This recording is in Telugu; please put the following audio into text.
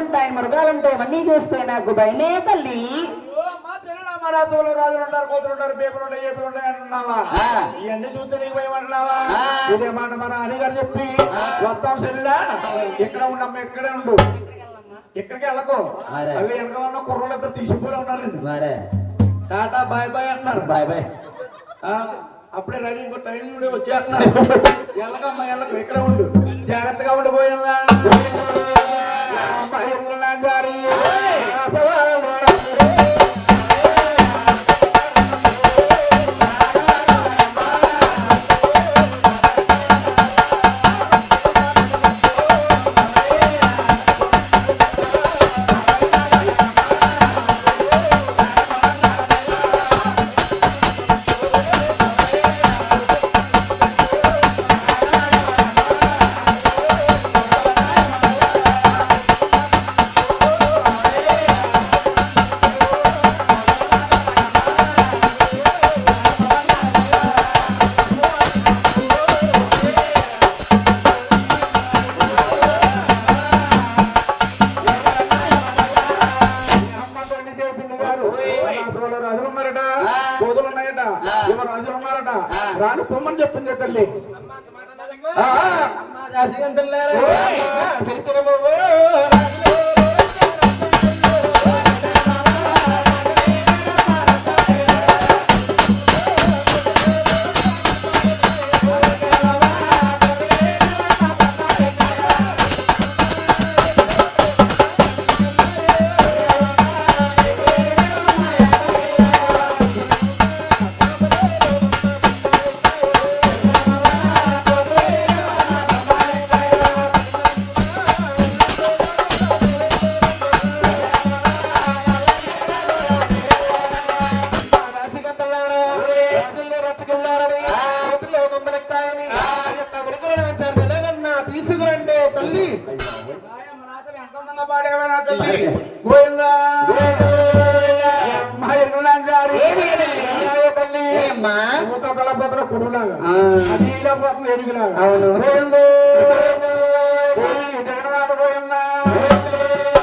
ఉంటాయి మృగాలంటే ఇవన్నీ చూస్తే నాకు భయమే తల్లి. మన తోలు రాజులు ఉంటారు, కోతులు ఉంటారు, బేకులు ఉంటాయి, ఏపులు ఉంటాయి అంటున్నావా? ఇవన్నీ చూస్తే నీకు భయం అంటున్నావా? ఇదే మాట మన అని గారు చెప్పి వస్తాం సరిలా ఇక్కడ ఉండమ్మ, ఇక్కడే ఉండు, ఇక్కడికి వెళ్ళకు. అవి వెనక ఉన్న కుర్రలు ఇద్దరు తీసుకుపోయి ఉన్నారు. టాటా బాయ్ బాయ్ అంటున్నారు. Bye bye. అప్పుడే రెడీ, ఇంకో టైం కూడా వచ్చేస్తున్నారు. వెళ్ళకమ్మా వెళ్ళకు, ఇక్కడ ఉండు, జాగ్రత్తగా ఉండిపోయిందా గారి రాను పొమ్మని చెప్పింది తల్లి.